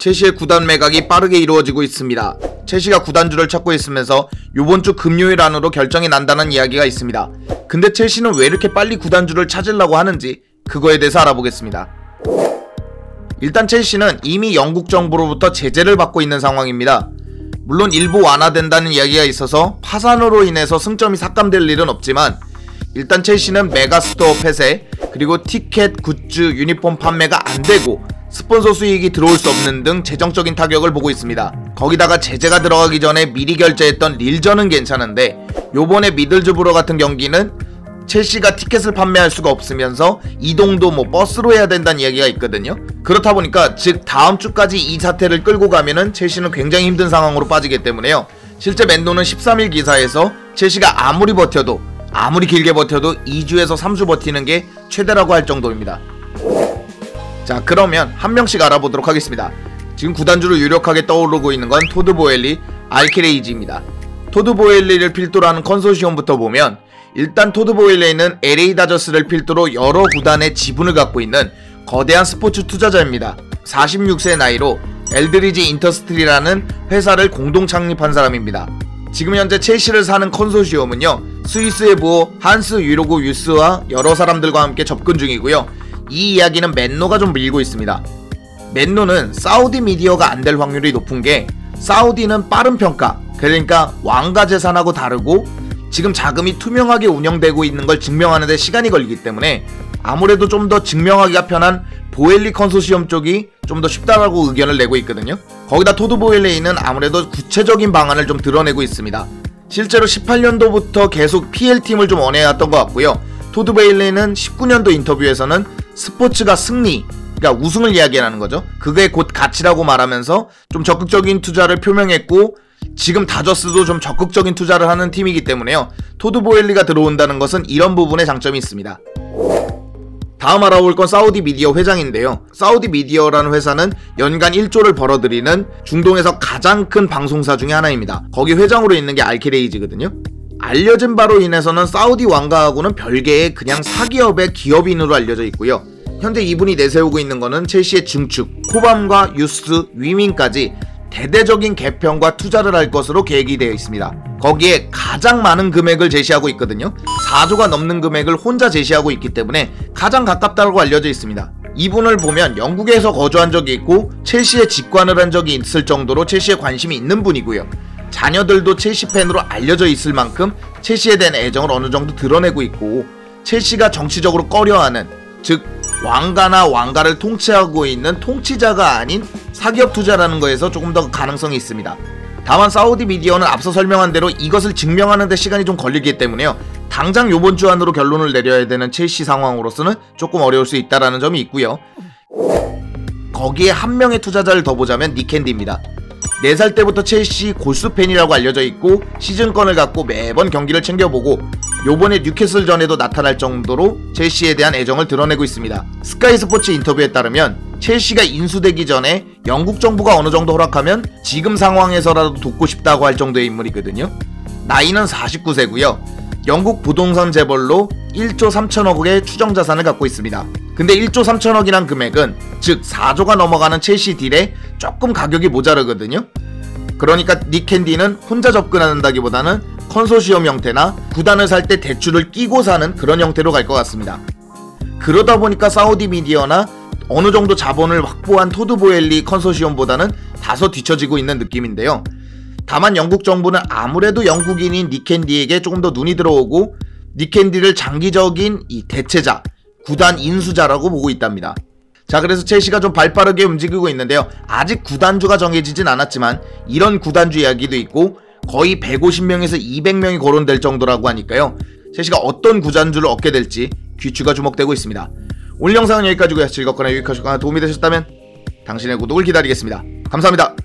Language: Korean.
첼시의 구단 매각이 빠르게 이루어지고 있습니다. 첼시가 구단주를 찾고 있으면서 요번 주 금요일 안으로 결정이 난다는 이야기가 있습니다. 근데 첼시는 왜 이렇게 빨리 구단주를 찾으려고 하는지 그거에 대해서 알아보겠습니다. 일단 첼시는 이미 영국 정부로부터 제재를 받고 있는 상황입니다. 물론 일부 완화된다는 이야기가 있어서 파산으로 인해서 승점이 삭감될 일은 없지만 일단 첼시는 메가스토어 폐쇄, 그리고 티켓, 굿즈, 유니폼 판매가 안되고 스폰서 수익이 들어올 수 없는 등 재정적인 타격을 보고 있습니다. 거기다가 제재가 들어가기 전에 미리 결제했던 릴전은 괜찮은데 요번에 미들즈브러 같은 경기는 첼시가 티켓을 판매할 수가 없으면서 이동도 버스로 해야 된다는 이야기가 있거든요. 그렇다 보니까 즉 다음 주까지 이 사태를 끌고 가면은 첼시는 굉장히 힘든 상황으로 빠지기 때문에요. 실제 맨노는 13일 기사에서 첼시가 아무리 길게 버텨도 2주에서 3주 버티는 게 최대라고 할 정도입니다. 자, 그러면 한 명씩 알아보도록 하겠습니다. 지금 구단주로 유력하게 떠오르고 있는 건 토드 보엘리, 알키레이지입니다. 토드 보엘리를 필두로 하는 컨소시엄부터 보면 일단 토드 보엘리는 LA 다저스를 필두로 여러 구단의 지분을 갖고 있는 거대한 스포츠 투자자입니다. 46세 나이로 엘드리지 인더스트리라는 회사를 공동 창립한 사람입니다. 지금 현재 첼시를 사는 컨소시엄은요, 스위스의 부호 한스 위로고 유스와 여러 사람들과 함께 접근 중이고요. 이 이야기는 맨노가 좀 밀고 있습니다. 맨노는 사우디 미디어가 안 될 확률이 높은 게 사우디는 빠른 평가, 그러니까 왕가 재산하고 다르고 지금 자금이 투명하게 운영되고 있는 걸 증명하는 데 시간이 걸리기 때문에 아무래도 좀 더 증명하기가 편한 보엘리 컨소시엄 쪽이 좀 더 쉽다라고 의견을 내고 있거든요. 거기다 토드 보엘리는 아무래도 구체적인 방안을 좀 드러내고 있습니다. 실제로 18년도부터 계속 PL팀을 좀 원해왔던 것 같고요. 토드 보엘리는 19년도 인터뷰에서는 스포츠가 승리, 그러니까 우승을 이야기하는 거죠. 그게 곧 가치라고 말하면서 좀 적극적인 투자를 표명했고 지금 다저스도 좀 적극적인 투자를 하는 팀이기 때문에요. 토드 보엘리가 들어온다는 것은 이런 부분에 장점이 있습니다. 다음 알아볼 건 사우디 미디어 회장인데요. 사우디 미디어라는 회사는 연간 1조를 벌어들이는 중동에서 가장 큰 방송사 중에 하나입니다. 거기 회장으로 있는 게 알키레이지거든요. 알려진 바로 인해서는 사우디 왕가하고는 별개의 그냥 사기업의 기업인으로 알려져 있고요. 현재 이분이 내세우고 있는 거는 첼시의 증축, 코밤과 유스, 위민까지 대대적인 개편과 투자를 할 것으로 계획이 되어 있습니다. 거기에 가장 많은 금액을 제시하고 있거든요. 4조가 넘는 금액을 혼자 제시하고 있기 때문에 가장 가깝다고 알려져 있습니다. 이분을 보면 영국에서 거주한 적이 있고 첼시에 직관을 한 적이 있을 정도로 첼시에 관심이 있는 분이고요. 자녀들도 첼시 팬으로 알려져 있을 만큼 첼시에 대한 애정을 어느 정도 드러내고 있고 첼시가 정치적으로 꺼려하는, 즉 왕가나 왕가를 통치하고 있는 통치자가 아닌 사기업 투자라는 거에서 조금 더 가능성이 있습니다. 다만 사우디 미디어는 앞서 설명한 대로 이것을 증명하는 데 시간이 좀 걸리기 때문에요. 당장 요번 주 안으로 결론을 내려야 되는 첼시 상황으로서는 조금 어려울 수 있다는 점이 있고요. 거기에 한 명의 투자자를 더 보자면 니켄디입니다. 4살 때부터 첼시 골수 팬이라고 알려져 있고 시즌권을 갖고 매번 경기를 챙겨보고 요번에 뉴캐슬전에도 나타날 정도로 첼시에 대한 애정을 드러내고 있습니다. 스카이 스포츠 인터뷰에 따르면 첼시가 인수되기 전에 영국 정부가 어느 정도 허락하면 지금 상황에서라도 돕고 싶다고 할 정도의 인물이거든요. 나이는 49세고요. 영국 부동산 재벌로 1조 3천억의 추정자산을 갖고 있습니다. 근데 1조 3천억이란 금액은 즉 4조가 넘어가는 첼시 딜에 조금 가격이 모자르거든요. 그러니까 니켄디는 혼자 접근한다기보다는 컨소시엄 형태나 구단을 살 때 대출을 끼고 사는 그런 형태로 갈 것 같습니다. 그러다 보니까 사우디 미디어나 어느 정도 자본을 확보한 토드 보엘리 컨소시엄보다는 다소 뒤처지고 있는 느낌인데요. 다만 영국 정부는 아무래도 영국인인 니켄디에게 조금 더 눈이 들어오고 니켄디를 장기적인 이 대체자, 구단 인수자라고 보고 있답니다. 자, 그래서 첼시가 좀 발빠르게 움직이고 있는데요. 아직 구단주가 정해지진 않았지만 이런 구단주 이야기도 있고 거의 150명에서 200명이 거론될 정도라고 하니까요. 첼시가 어떤 구단주를 얻게 될지 귀추가 주목되고 있습니다. 오늘 영상은 여기까지고요. 즐겁거나 유익하셨거나 도움이 되셨다면 당신의 구독을 기다리겠습니다. 감사합니다.